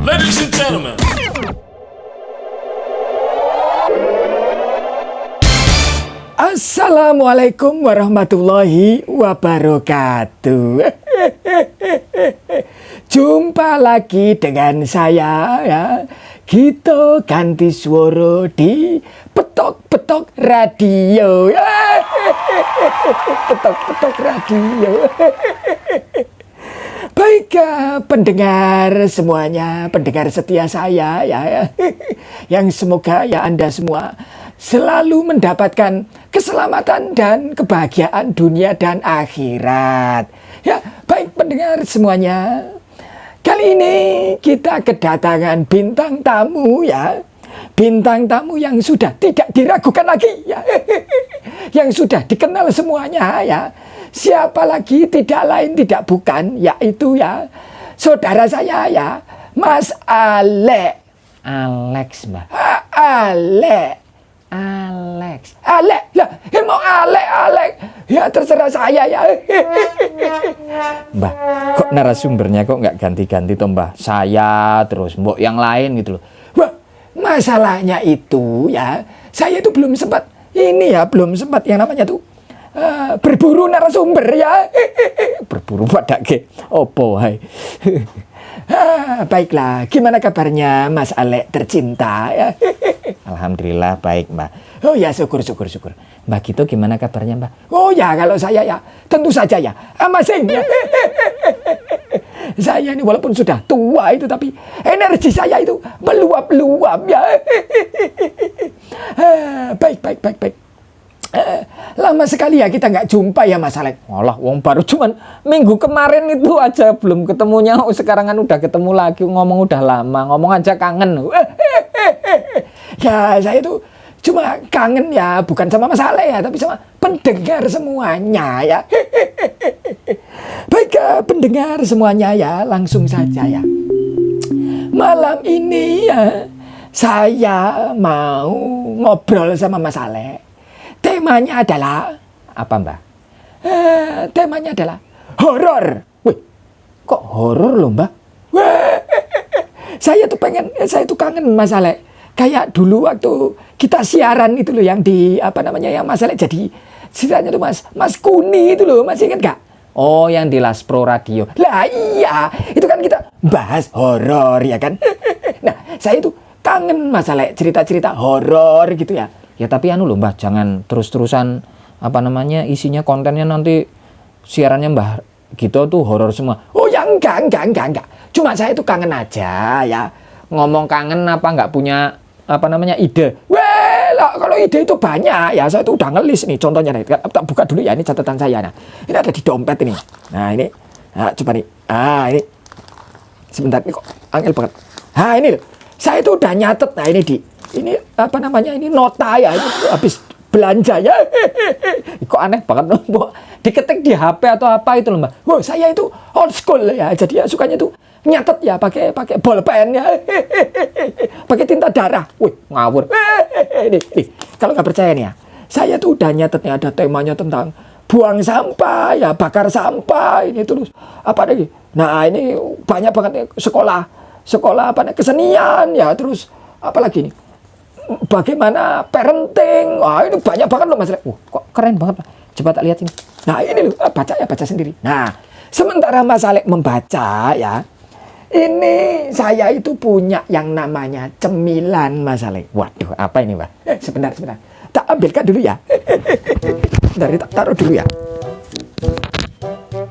Ladies and gentlemen. Assalamualaikum warahmatullahi wabarakatuh. Jumpa lagi dengan saya ya, Gito Ganti Sworo di Petok-Petok Radio. Petok-Petok Radio. Baik pendengar semuanya, pendengar setia saya ya, yang semoga ya Anda semua selalu mendapatkan keselamatan dan kebahagiaan dunia dan akhirat. Ya, baik pendengar semuanya. Kali ini kita kedatangan bintang tamu ya. Bintang tamu yang sudah tidak diragukan lagi ya. Yang sudah dikenal semuanya ya. Siapa lagi, tidak lain tidak bukan, yaitu ya saudara saya ya, Mas Ale. Alex, Mbah. Alex lah, mau Alek ya terserah saya ya. Mbah, kok narasumbernya kok nggak ganti-ganti toh, Mbah? Saya terus mbok yang lain gitu loh. Wah, masalahnya itu ya, saya itu belum sempat yang namanya tuh berburu narasumber ya. Berburu padake opo hai. Baiklah, gimana kabarnya Mas Alek tercinta ya? Alhamdulillah baik, Mbah. Oh ya, syukur. Mbah Gito gimana kabarnya, Mbah? Oh ya, kalau saya ya tentu saja ya amazing ya. Saya ini walaupun sudah tua itu, tapi energi saya itu meluap-luap ya. Baik. Lama sekali ya kita nggak jumpa ya Mas Alek. Walah, wong baru cuman minggu kemarin itu aja belum ketemunya. Oh, sekarang kan udah ketemu lagi, ngomong udah lama, ngomong aja kangen. Ya, saya itu cuma kangen ya, bukan sama Mas Alek ya, tapi sama pendengar semuanya ya. Baik, pendengar semuanya ya, langsung saja ya. Malam ini ya, saya mau ngobrol sama Mas Alek. Temanya adalah apa, Mbah? Temanya adalah horor. Wih, kok horor loh, Mbah? Saya tuh kangen Mas Alek. Kayak dulu waktu kita siaran itu loh, yang di yang Mas Alek jadi ceritanya tuh Mas Kuni itu loh, masih ingat gak? Oh, yang di Las Pro Radio. Lah iya, itu kan kita bahas horor ya kan. Nah, saya tuh kangen Mas Alek cerita-cerita horor gitu ya. Ya tapi anu loh, Mbah, jangan terus-terusan isinya kontennya nanti siarannya Mbah Gito tuh horor semua. Oh ya enggak. Cuma saya tuh kangen aja ya. Ngomong kangen apa nggak punya ide? Lah, kalau ide itu banyak ya. Saya tuh udah ngelis nih contohnya nih. Tak buka dulu ya, ini catatan saya. Nah, ini ada di dompet ini. Nah, ini. Nah, coba nih. Ini. Sebentar, ini kok angel banget. Ini loh. Saya tuh udah nyatet. Nah, ini ini nota ya, itu habis belanja ya. Kok aneh banget loh, Mbok. Diketik di HP atau apa itu loh, Mbak? Oh, saya itu old school ya. Jadi ya sukanya tuh nyatet ya pakai bolpen ya. Pakai tinta darah. Wih, ngawur. Nih, kalau nggak percaya nih ya. Saya tuh udah nyatetnya, ada temanya tentang buang sampah ya, bakar sampah ini terus apa lagi. Nah, ini banyak banget nih, sekolah kesenian ya, terus apa lagi nih? Bagaimana parenting. Wah, ini banyak banget loh Mas Alek. Kok keren banget, Pak. Coba tak lihat ini. Nah, ini loh, baca sendiri. Nah, sementara Mas Alek membaca ya, ini saya itu punya yang namanya cemilan Mas Alek. Waduh, apa ini, Pak? Sebentar. Tak ambilkan dulu ya. Bentar, tak taruh dulu ya.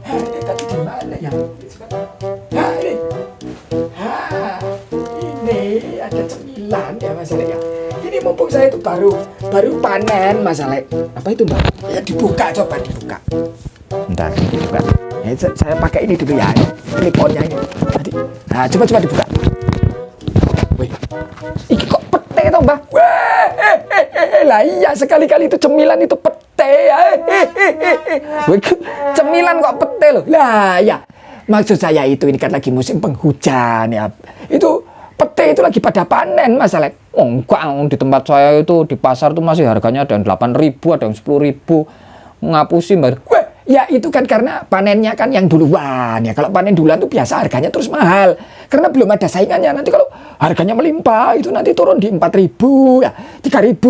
Ini tadi di mana ya? Ini ada cemilan ya Mas Alek ya. Ini mumpung saya itu baru panen Mas Alek. Apa itu, Mbak? Ya coba dibuka. Bentar, dibuka. Ya, saya pakai ini dulu ya. Ini ponnya ini. Tadi. Nah, coba dibuka. Wih. Ini kok pete toh, Mbak? Lah iya, sekali-kali itu cemilan itu pete ya. Wih, cemilan kok pete loh. Lah ya. Maksud saya itu ini kan lagi musim penghujan ya. Itu pete itu lagi pada panen Mas Alek. Oh, enggak, di tempat saya itu di pasar tuh masih harganya ada yang 8.000, ada yang 10.000. Ngapusi, Mbak. Ya itu kan karena panennya kan yang duluan ya. Kalau panen duluan tuh biasa harganya terus mahal. Karena belum ada saingannya. Nanti kalau harganya melimpah itu nanti turun di 4.000 ya, 3.000,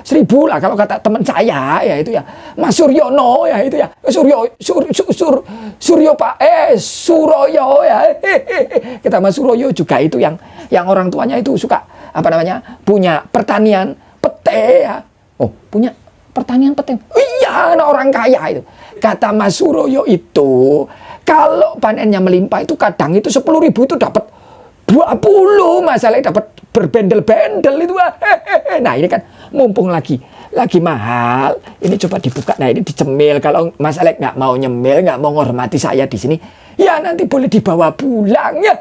1.000 lah kalau kata teman saya ya itu ya. Mas Suryono ya itu ya. Suryo Pak Suroyo ya. Kita Mas Suroyo juga itu yang orang tuanya itu suka punya pertanian pete ya. Oh, punya pertanian pete. Iya, orang kaya itu. Kata Mas Suroyo itu, kalau panennya melimpah itu kadang itu 10.000 itu dapat 20, masalahnya dapat berbendel-bendel itu. Nah ini kan mumpung lagi mahal, ini coba dibuka. Nah ini dicemil. Kalau Mas Alek nggak mau nyemil, nggak mau menghormati saya di sini, ya nanti boleh dibawa pulang ya.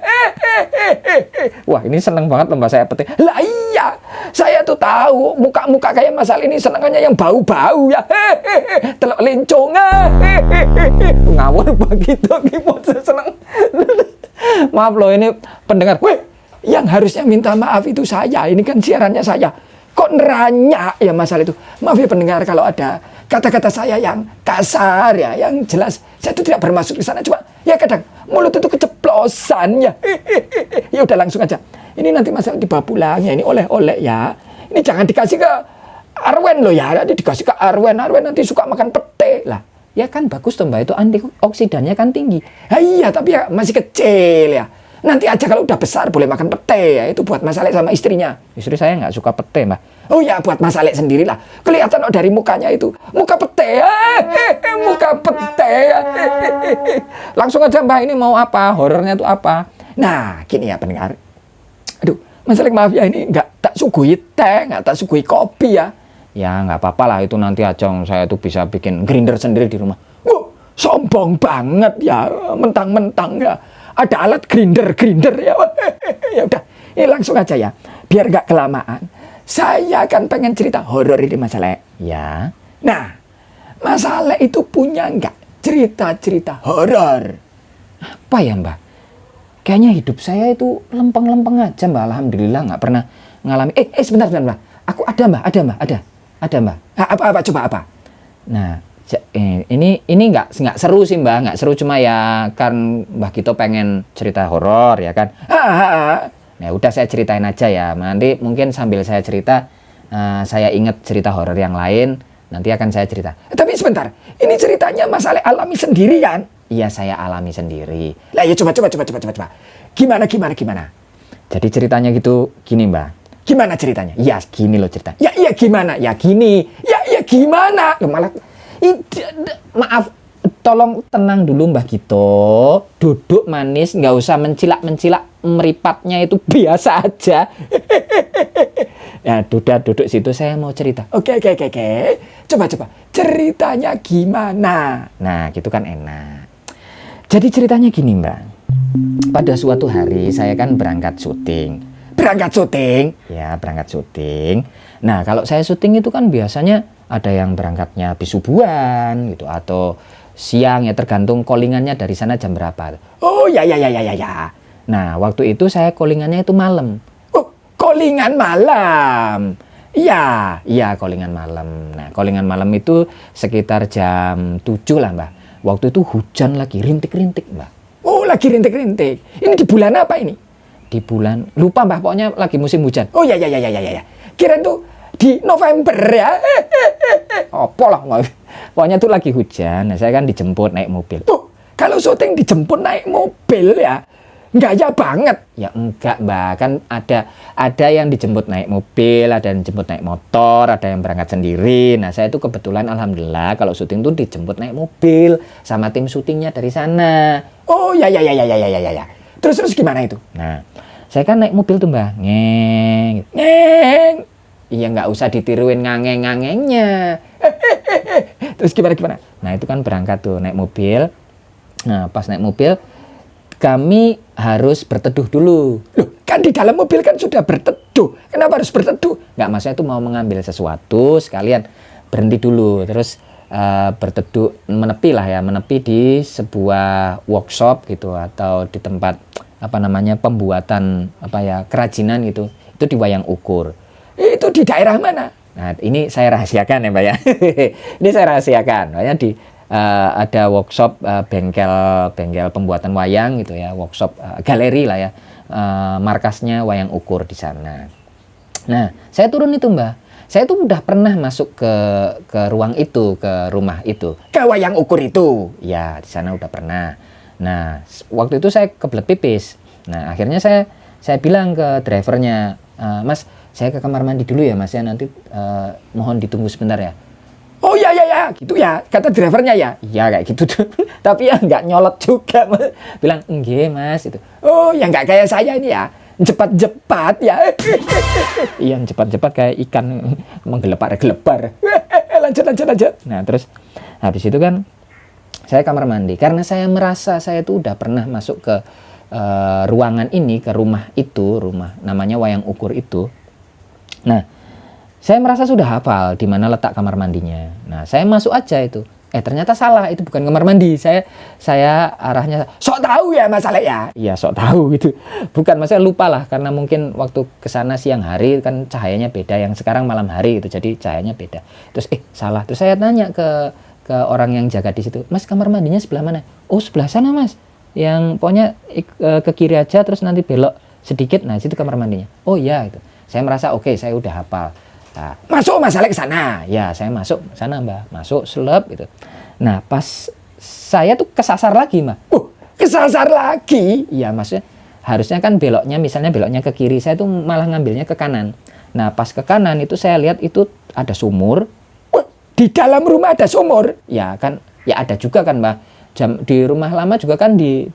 Wah, ini seneng banget lomba saya pete. Lah iya, saya tuh tahu muka-muka kayak Mas Alek ini senengannya yang bau-bau ya. Telok lencong. Ngawur begitu, gimana seneng. Maaf loh ini pendengar. Weh, yang harusnya minta maaf itu saya. Ini kan siarannya saya. Kok neranya ya masalah itu. Maaf ya pendengar kalau ada kata-kata saya yang kasar ya, yang jelas saya itu tidak bermaksud ke sana. Cuma ya kadang mulut itu keceplosan ya. Ya udah langsung aja. Ini nanti masalah dibawa pulang ya. Ini oleh-oleh ya. Ini jangan dikasih ke Arwen loh ya. Nanti dikasih ke Arwen nanti suka makan pete lah. Ya kan bagus tuh Mbak, itu antioksidannya kan tinggi. Iya tapi ya masih kecil ya. Nanti aja kalau udah besar boleh makan pete ya. Itu buat Mas Alek sama istrinya. Istri saya nggak suka pete Mbak. Oh ya buat Mas Alek sendirilah. Kelihatan dari mukanya itu. Muka pete ya. Muka pete ya. Langsung aja Mbak, ini mau apa? Horornya itu apa? Nah gini ya pendengar. Aduh Mas Alek maaf ya, ini nggak tak suguhi teh, nggak tak suguhi kopi ya. Ya nggak apa-apa lah, itu nanti aja saya tuh bisa bikin grinder sendiri di rumah. Sombong banget ya, mentang-mentang ya ada alat grinder ya. Ya udah, ini langsung aja ya, biar nggak kelamaan. Saya kan pengen cerita horor ini Mas Alek. Ya. Nah, Mas Alek itu punya nggak cerita-cerita horor? Apa ya Mbak? Kayaknya hidup saya itu lempeng-lempeng aja Mbak. Alhamdulillah nggak pernah ngalami. Sebentar Mbak. Aku ada Mbak. Ada Mbak. Apa coba apa? Nah, ini nggak seru sih Mbak, nggak seru, cuma ya kan Mbak Gito pengen cerita horor ya kan. Nah udah saya ceritain aja ya. Nanti mungkin sambil saya cerita, saya inget cerita horor yang lain, nanti akan saya cerita. Tapi sebentar, ini ceritanya Mas Alek alami sendiri kan? Iya saya alami sendiri. Lah ya coba. Gimana? Jadi ceritanya gitu gini Mbak. Gimana ceritanya? Ya gini loh cerita. Ya gimana? Ya gini. Ya gimana? Malah maaf, tolong tenang dulu Mbah Gito. Duduk manis, nggak usah mencilak meripatnya itu biasa aja. Ya duduk situ, saya mau cerita. Oke. Coba. Ceritanya gimana? Nah, gitu kan enak. Jadi ceritanya gini, Mbak. Pada suatu hari saya kan berangkat syuting. Ya, berangkat syuting. Nah, kalau saya syuting itu kan biasanya ada yang berangkatnya habis subuhan gitu atau siang ya, tergantung callingannya dari sana jam berapa. Oh ya. Nah, waktu itu saya callingannya itu malam. Oh, callingan malam. Iya, callingan malam. Nah, callingan malam itu sekitar jam 7 lah, Mbak. Waktu itu hujan lagi rintik-rintik, Mbak. Oh, lagi rintik-rintik. Ini di bulan apa ini? Di bulan, lupa Mbak, pokoknya lagi musim hujan. Oh ya. Kirain tuh di November ya. Lah, pokoknya tuh lagi hujan. Nah, saya kan dijemput naik mobil. Kalau syuting dijemput naik mobil ya, gaya banget. Ya enggak Mbak, kan ada yang dijemput naik mobil, ada yang dijemput naik motor, ada yang berangkat sendiri. Nah, saya tuh kebetulan alhamdulillah kalau syuting tuh dijemput naik mobil sama tim syutingnya dari sana. Oh ya. Terus gimana itu? Nah, saya kan naik mobil tuh Mbak, ngeng. Iya, nggak usah ditiruin ngangeng-ngangengnya. Terus gimana? Nah, itu kan berangkat tuh naik mobil. Nah, pas naik mobil kami harus berteduh dulu. Loh, kan di dalam mobil kan sudah berteduh. Kenapa harus berteduh? Nggak, maksudnya itu mau mengambil sesuatu, sekalian berhenti dulu. Terus berteduh, menepi di sebuah workshop gitu, atau di tempat pembuatan kerajinan gitu. Itu di Wayang Ukur. Itu di daerah mana? Nah, ini saya rahasiakan ya Mbak ya. Ini saya rahasiakan. Makanya ada workshop bengkel pembuatan wayang gitu ya, workshop galeri lah ya, markasnya Wayang Ukur di sana. Nah, saya turun itu Mbak. Saya tuh udah pernah masuk ke ruang itu, ke rumah itu, Ke Wayang Ukur itu. ya di sana udah pernah. Nah, waktu itu saya kebelet pipis. Nah, akhirnya saya bilang ke drivernya, Mas, saya ke kamar mandi dulu ya Mas ya, nanti mohon ditunggu sebentar ya. Oh ya gitu ya, kata drivernya ya. Iya kayak gitu tuh. Tapi ya nggak nyolot juga Mas. Bilang enggak Mas itu. Oh ya nggak kayak saya ini ya, cepat-cepat ya. Iya cepat-cepat kayak ikan menggelebar-gelebar. Lanjut. Nah terus habis itu kan saya kamar mandi karena saya merasa saya tuh udah pernah masuk ke ruangan ini, ke rumah itu, rumah namanya Wayang Ukur itu. Nah saya merasa sudah hafal di mana letak kamar mandinya. Nah saya masuk aja itu. Ternyata salah, itu bukan kamar mandi. Saya arahnya Sok tahu ya Mas Alek ya. iya sok tahu gitu. Bukan, maksudnya lupa lah karena mungkin waktu kesana siang hari kan cahayanya beda, yang sekarang malam hari itu jadi cahayanya beda. Terus salah. Terus saya tanya ke orang yang jaga di situ, Mas kamar mandinya sebelah mana? Oh sebelah sana Mas. Yang pokoknya ke kiri aja terus nanti belok sedikit. Nah situ kamar mandinya. Oh iya itu. Saya merasa oke, saya udah hafal. Nah, Masuk Mas Alek ke sana. ya saya masuk sana Mbak, masuk seleb gitu. Nah pas saya tuh kesasar lagi Mbak. Kesasar lagi. Iya maksudnya harusnya kan beloknya, misalnya beloknya ke kiri, saya tuh malah ngambilnya ke kanan. Nah pas ke kanan itu saya lihat itu ada sumur. Di dalam rumah ada sumur. Ya kan, ya ada juga kan Mbak. Di rumah lama juga kan di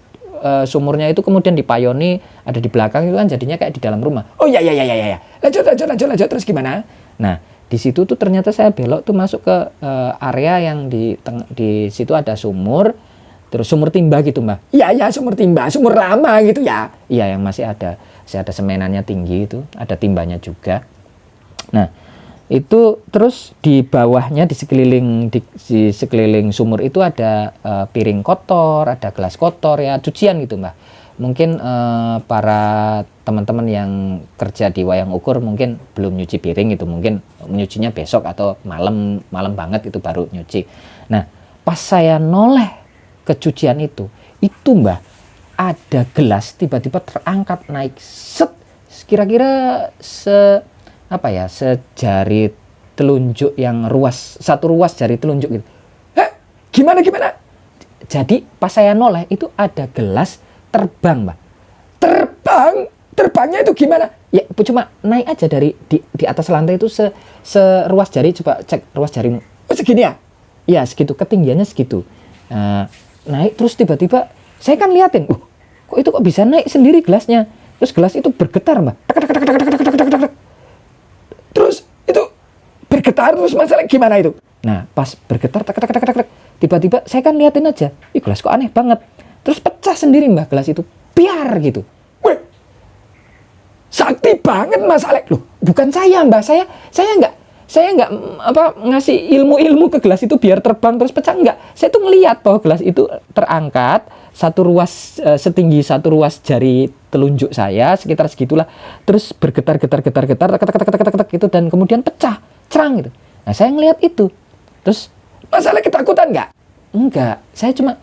sumurnya itu kemudian dipayoni ada di belakang itu kan jadinya kayak di dalam rumah. Oh ya. Lanjut terus gimana? Nah, di situ tuh ternyata saya belok tuh masuk ke area yang di situ ada sumur, terus sumur timba gitu, Mbak. Ya sumur timba, sumur lama gitu ya. Iya, yang masih ada semenannya tinggi itu, ada timbanya juga. Nah, itu terus di bawahnya di sekeliling sumur itu ada piring kotor, ada gelas kotor ya, cucian gitu, Mbak. Mungkin para teman-teman yang kerja di Wayang Ukur mungkin belum nyuci piring itu, mungkin nyucinya besok atau malam banget itu baru nyuci. Nah pas saya noleh ke cucian itu Mbak, ada gelas tiba-tiba terangkat naik set, kira-kira sejari telunjuk yang satu ruas jari telunjuk gitu. Gimana? Jadi pas saya noleh itu ada gelas terbang Mbak. Terbangnya itu gimana? Ya cuma naik aja dari di atas lantai itu seruas jari, coba cek ruas jarimu. Oh segini ya? Iya segitu, ketinggiannya segitu. Naik terus tiba-tiba saya kan liatin, kok itu kok bisa naik sendiri gelasnya. Terus gelas itu bergetar Mbak. Terus itu bergetar terus masalah gimana itu? Nah pas bergetar tiba-tiba saya kan liatin aja, gelas kok aneh banget. Terus pecah sendiri Mbak gelas itu, biar gitu. Wih, sakti banget Mas Alek. Loh, bukan saya Mbak, saya nggak ngasih ilmu ke gelas itu biar terbang terus pecah, enggak. Saya tuh ngelihat bahwa gelas itu terangkat satu ruas setinggi satu ruas jari telunjuk saya, sekitar segitulah. Terus bergetar gitu dan kemudian pecah, cerang gitu. Nah, saya ngelihat itu. Terus Mas Alek ketakutan nggak? enggak, saya cuma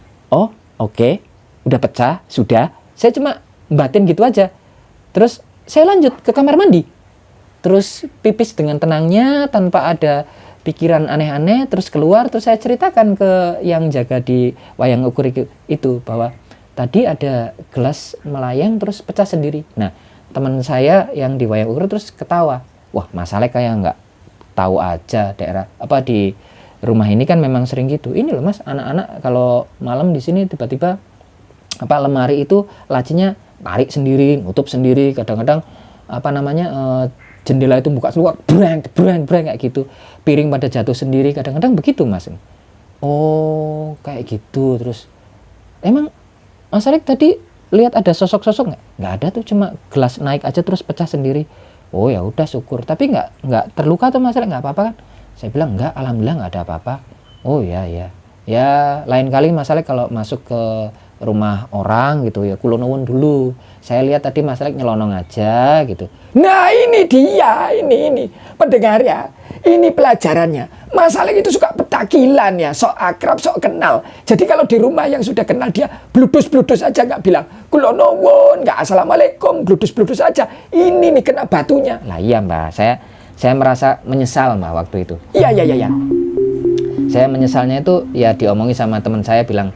oke, udah pecah, sudah. Saya cuma batin gitu aja. Terus saya lanjut ke kamar mandi. Terus pipis dengan tenangnya tanpa ada pikiran aneh-aneh, terus keluar, terus saya ceritakan ke yang jaga di Wayang Ukur itu bahwa tadi ada gelas melayang terus pecah sendiri. Nah, teman saya yang di Wayang Ukur terus ketawa. Wah, Mas Alek kayak nggak tahu aja daerah di rumah ini kan memang sering gitu. Ini loh Mas, anak-anak kalau malam di sini tiba-tiba lemari itu lacinya tarik sendiri, nutup sendiri, kadang-kadang jendela itu buka keluar, breng kayak gitu. Piring pada jatuh sendiri, kadang-kadang begitu Mas. Oh, kayak gitu. Terus emang Mas Alek tadi lihat ada sosok-sosok nggak? Nggak ada tuh, cuma gelas naik aja terus pecah sendiri. Oh ya udah syukur. Tapi nggak terluka tuh Mas Alek, nggak apa-apa kan? Saya bilang nggak, alhamdulillah nggak ada apa-apa. Oh ya. Ya lain kali Mas Alek kalau masuk ke rumah orang gitu ya, kula nuwun dulu. Saya lihat tadi Mas Alek nyelonong aja gitu. Nah ini dia, ini pendengar ya, ini pelajarannya. Mas Alek itu suka petakilan ya, sok akrab, sok kenal. Jadi kalau di rumah yang sudah kenal dia bludus-bludus aja, nggak bilang kula nuwun, nggak assalamualaikum, bludus-bludus aja. Ini nih kena batunya. Lah iya Mbak, saya merasa menyesal Mbak waktu itu. Iya. Saya menyesalnya itu ya diomongi sama teman saya bilang,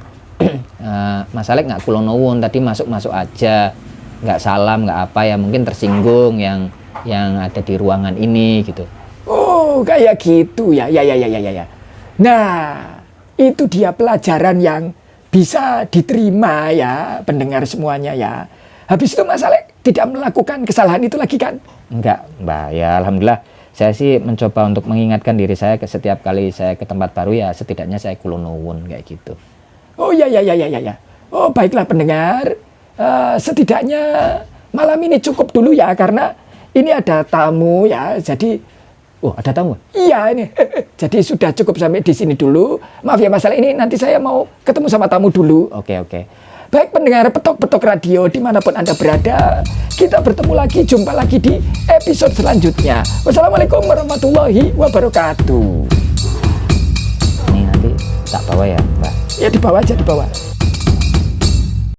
Mas Alek nggak kula nuwun, tadi masuk aja, nggak salam, nggak apa ya, mungkin tersinggung yang ada di ruangan ini gitu. Oh, kayak gitu ya. Ya. Nah, itu dia pelajaran yang bisa diterima ya, pendengar semuanya ya. Habis itu Mas Alek tidak melakukan kesalahan itu lagi kan? Enggak, Mbak. Ya alhamdulillah saya sih mencoba untuk mengingatkan diri saya setiap kali saya ke tempat baru ya setidaknya saya kula nuwun kayak gitu. Oh ya. Oh baiklah pendengar, setidaknya malam ini cukup dulu ya karena ini ada tamu ya. Jadi, Oh ada tamu? iya ini. Jadi sudah cukup sampai di sini dulu. Maaf ya Mas Alek, ini nanti saya mau ketemu sama tamu dulu. Oke. Baik pendengar Petok-Petok Radio dimanapun Anda berada, kita bertemu lagi, jumpa lagi di episode selanjutnya. Wassalamualaikum warahmatullahi wabarakatuh. Ini nanti tak bawa ya Mbak? Ya dibawa aja, dibawa.